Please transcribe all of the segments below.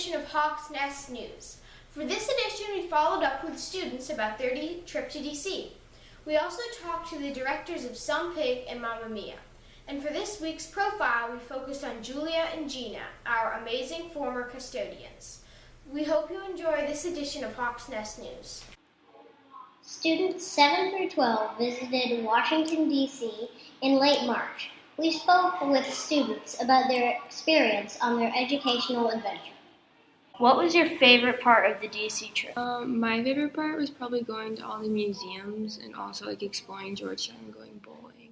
edition of Hawk's Nest News. For this edition, we followed up with students about their trip to DC. We also talked to the directors of Some Pig and Mamma Mia. And for this week's profile, we focused on Julia and Gina, our amazing former custodians. We hope you enjoy this edition of Hawk's Nest News. Students 7 through 12 visited Washington, D.C. in late March. We spoke with students about their experience on their educational adventure. What was your favorite part of the D.C. trip? My favorite part was probably going to all the museums and also exploring Georgetown and going bowling.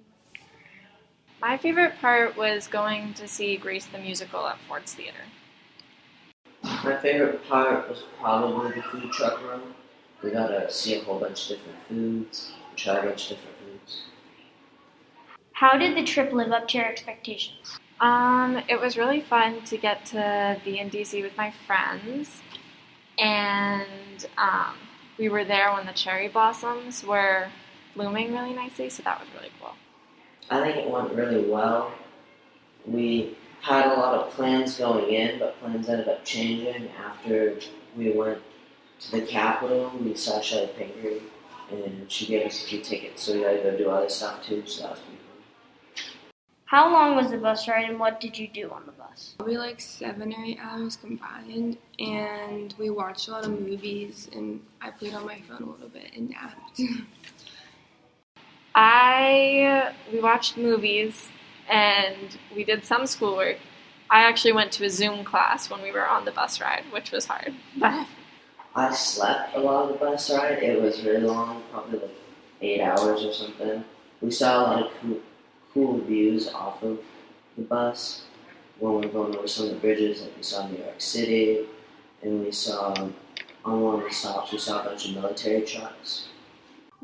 My favorite part was going to see Grease the Musical at Ford's Theater. My favorite part was probably the food truck run. We got to see a whole bunch of different foods, try a bunch of different foods. How did the trip live up to your expectations? It was really fun to get to be in DC with my friends, and we were there when the cherry blossoms were blooming really nicely, so that was really cool. I think it went really well. We had a lot of plans going in, but plans ended up changing after we went to the Capitol. We saw Shelley Pingree, and she gave us a few tickets, so we had to go do other stuff too, so that was pretty fun. How long was the bus ride and what did you do on the bus? Probably 7 or 8 hours combined, and we watched a lot of movies, and I played on my phone a little bit and napped. We watched movies and we did some schoolwork. I actually went to a Zoom class when we were on the bus ride, which was hard. But I slept a lot of the bus ride. It was really long, probably 8 hours or something. We saw a lot of cool views off of the bus when we were going over some of the bridges. Like we saw New York City, and we saw on one of the stops we saw a bunch of military trucks.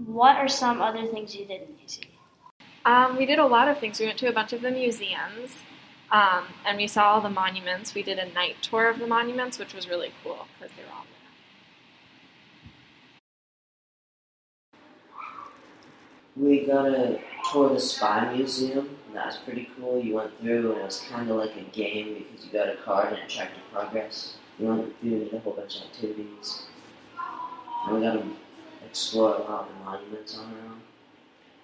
What are some other things you did in DC? We did a lot of things. We went to a bunch of the museums, and we saw all the monuments. We did a night tour of the monuments, which was really cool because they were all there. We got to tour the Spy Museum, and that was pretty cool. You went through, and it was kind of like a game because you got a card and it tracked your progress. You went through and did a whole bunch of activities. And we got to explore a lot of the monuments on our own.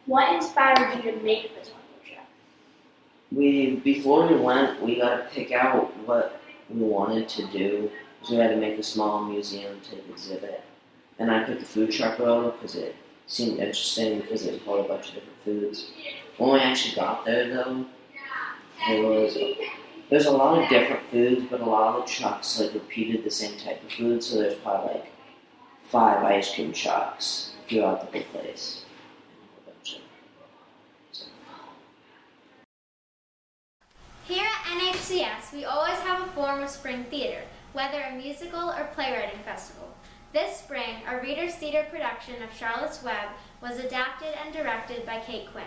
What inspired you to make the Tumblr show? Before we went, we got to pick out what we wanted to do. So we had to make a small museum to exhibit. And I picked the food truck row because it seemed interesting because it had a bunch of different foods. When we actually got there, though, there's a lot of different foods, but a lot of the trucks repeated the same type of food. So there's probably 5 ice cream trucks throughout the whole place. Here at NHCS, we always have a form of spring theater, whether a musical or playwriting festival. This spring, our Reader's Theater production of Charlotte's Web was adapted and directed by Kate Quinn.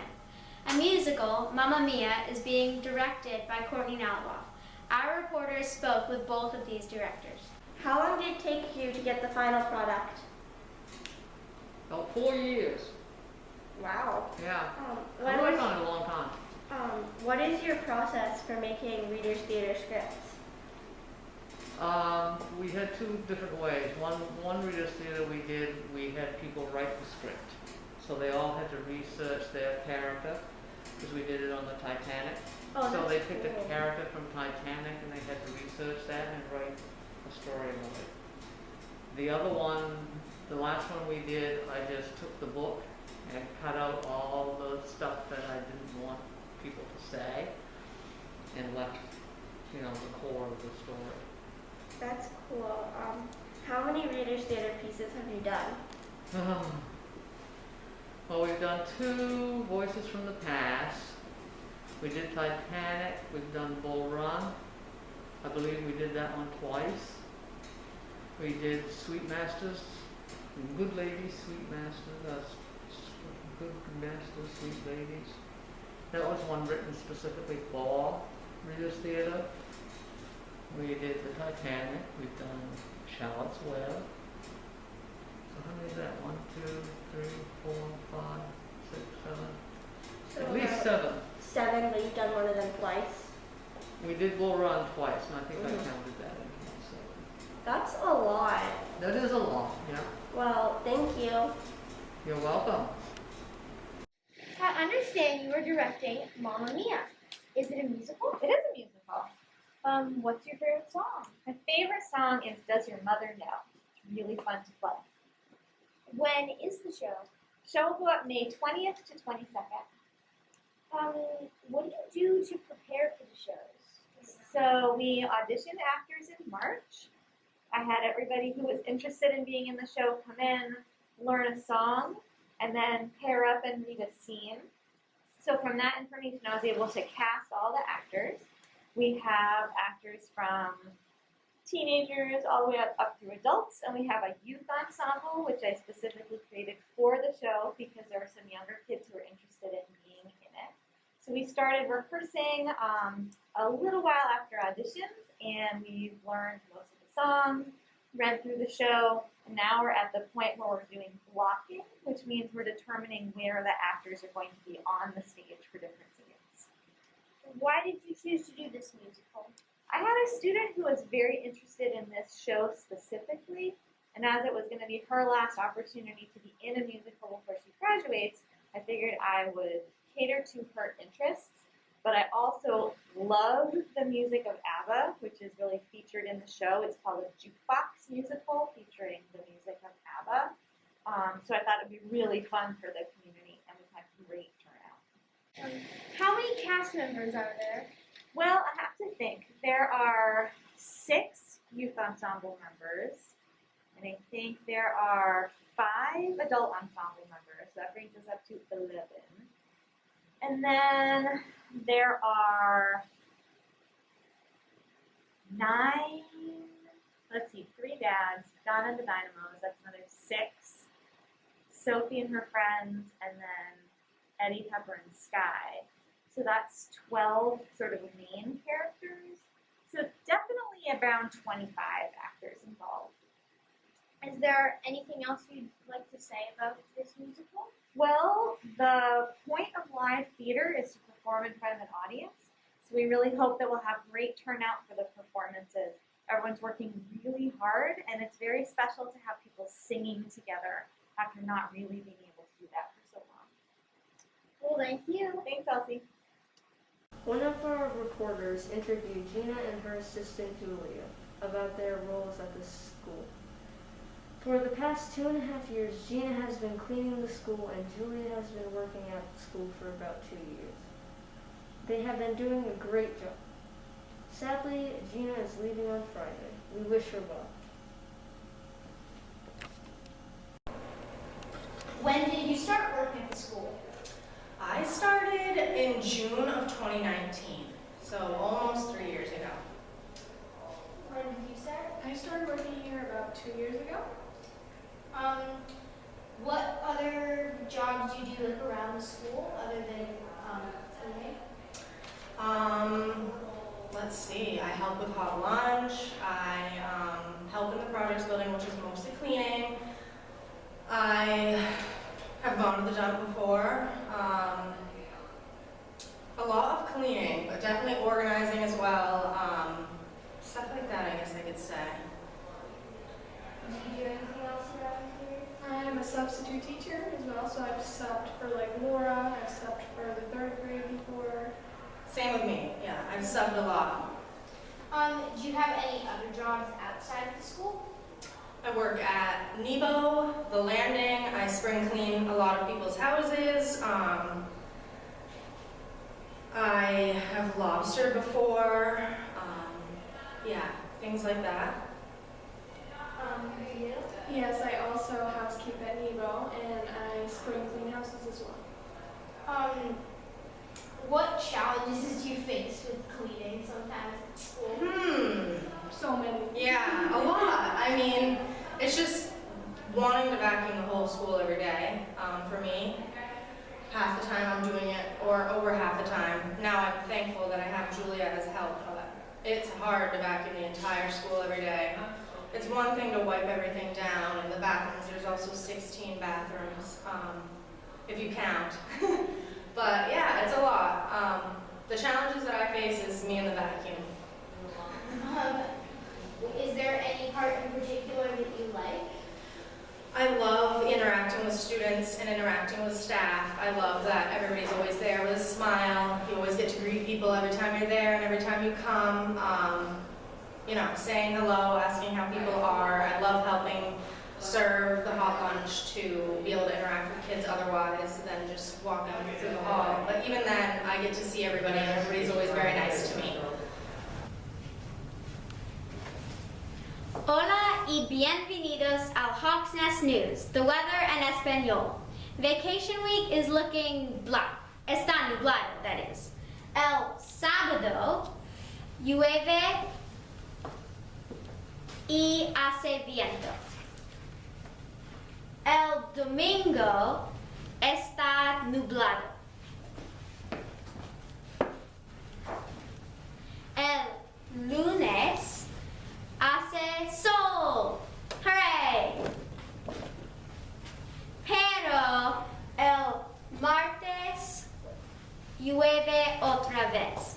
A musical, Mamma Mia, is being directed by Courtney Naliboff. Our reporters spoke with both of these directors. How long did it take you to get the final product? About 4 years. Wow. Yeah. What I worked on it a long time. What is your process for making Reader's Theater scripts? We had 2 different ways. One Reader's Theater we had people write the script. So they all had to research their character, because we did it on the Titanic. So they picked a character from Titanic and they had to research that and write a story about it. The other one, the last one we did, I just took the book and cut out all the stuff that I didn't want people to say and left, the core of the story. That's cool. How many Reader's Theater pieces have you done? Well, we've done 2 Voices from the Past. We did Titanic. We've done Bull Run. I believe we did that one twice. We did Sweet Masters, Good Ladies, Sweet Masters, Good Masters, Sweet Ladies. That was one written specifically for Reader's Theater. We did the Titanic. We've done Charlotte's Web. So how many is that? 1, 2, 3, 4, 5, 6, 7. At least 7. 7, but you've done one of them twice. We did Bull Run twice, and I think I counted that in. So That's a lot. That is a lot, yeah. Well, thank you. You're welcome. I understand you are directing Mamma Mia. Is it a musical? It is a musical. What's your favorite song? My favorite song is Does Your Mother Know? It's really fun to play. When is the show? Show will go up May 20th to 22nd. What do you do to prepare for the shows? So we auditioned actors in March. I had everybody who was interested in being in the show come in, learn a song, and then pair up and read a scene. So from that information, I was able to cast all the actors. We have actors from teenagers all the way up through adults, and we have a youth ensemble, which I specifically created for the show because there were some younger kids who were interested in being in it. So we started rehearsing a little while after auditions, and we've learned most of the songs, read through the show, and now we're at the point where we're doing blocking, which means we're determining where the actors are going to be on the stage for different scenes. Why did you choose to do this musical? I had a student who was very interested in this show specifically, and as it was going to be her last opportunity to be in a musical before she graduates, I figured I would cater to her interests. But I also love the music of ABBA, which is really featured in the show. It's called a jukebox musical featuring the music of ABBA. So I thought it would be really fun for the community, and we've had great turnout. How many cast members are there? Well, I have to think. There are 6 youth ensemble members, and I think there are 5 adult ensemble members. So that brings us up to 11. And then there are 9, 3 dads, Donna and the Dynamos, that's another 6, Sophie and her friends, and then Eddie, Pepper, and Sky. So that's 12 sort of main characters. So definitely around 25 actors involved. Is there anything else you'd like to say about this musical? Well, the point of live theater is to perform in front of an audience. So we really hope that we'll have great turnout for the performances. Everyone's working really hard, and it's very special to have people singing together after not really being able to do that for so long. Well, thank you. Thanks, Elsie. One of our reporters interviewed Gina and her assistant Julia about their roles at the school. For the past 2.5 years, Gina has been cleaning the school and Julia has been working at the school for about 2 years. They have been doing a great job. Sadly, Gina is leaving on Friday. We wish her well. When did you start working at the school? I started in June of 2019, so almost 3 years ago. When did you start? I started working here about 2 years ago. What other jobs do you do like around the school other than cleaning? Let's see, I help with hot lunch, I help in the projects building, which is mostly cleaning. I have gone to the dump before. A lot of cleaning, but definitely organizing as well. Stuff like that, I guess I could say. Do you do anything else around here? I'm a substitute teacher as well, so I've subbed for like Laura, I've subbed for the 3rd grade before. Same with me, yeah, I've subbed a lot. Do you have any other jobs outside of the school? I work at Nebo, the Landing, I spring clean a lot of people's houses. I have lobstered before, yeah, things like that. You? Yes, I also housekeep at Nebo, and I spring clean houses as well. What challenges do you face with cleaning sometimes at school? So many. Yeah, a lot. I mean, it's just wanting to vacuum the whole school every day for me. Half the time I'm doing it, or over half the time. Now I'm thankful that I have Julia as help, but it's hard to vacuum the entire school every day. It's one thing to wipe everything down in the bathrooms. There's also 16 bathrooms, if you count. But yeah, it's a lot. The challenges that I face is me and the vacuum. Is there any part in particular that you like? I love interacting with students and interacting with staff. I love that everybody's always there with a smile. You always get to greet people every time you're there and every time you come. Saying hello, asking how people are. I love helping serve the hot lunch to be able to interact with kids otherwise than just walking through the hall. But even then, I get to see everybody and everybody's always very nice to me. Hola y bienvenidos al Hawks Nest News, the weather en español. Vacation week is looking blah. Está nublado, that is. El sábado llueve y hace viento. El domingo está nublado. El lunes hace sol. Hooray! Pero el martes llueve otra vez.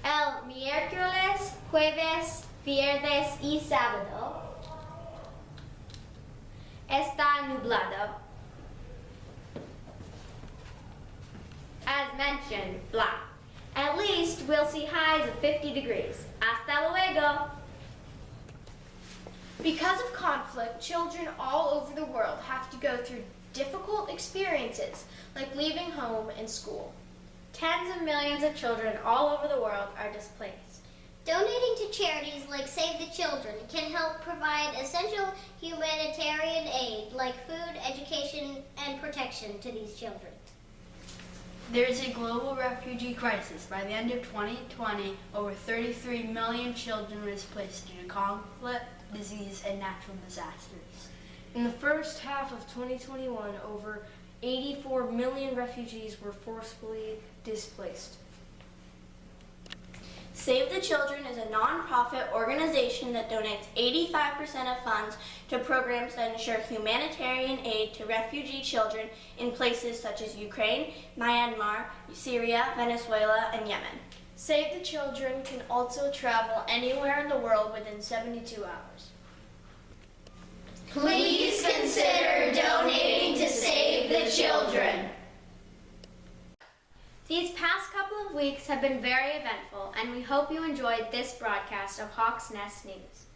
El miércoles, jueves, viernes y sábado está nublado. As mentioned, blah. At least we'll see highs of 50 degrees. Hasta luego! Because of conflict, children all over the world have to go through difficult experiences, like leaving home and school. Tens of millions of children all over the world are displaced. Donating to charities like Save the Children can help provide essential humanitarian aid like food, education, and protection to these children. There is a global refugee crisis. By the end of 2020, over 33 million children were displaced due to conflict, disease, and natural disasters. In the first half of 2021, over 84 million refugees were forcibly displaced. Save the Children is a non-profit organization that donates 85% of funds to programs that ensure humanitarian aid to refugee children in places such as Ukraine, Myanmar, Syria, Venezuela, and Yemen. Save the Children can also travel anywhere in the world within 72 hours. Please consider donating to Save the Children. These past couple of weeks have been very eventful, and we hope you enjoyed this broadcast of Hawks Nest News.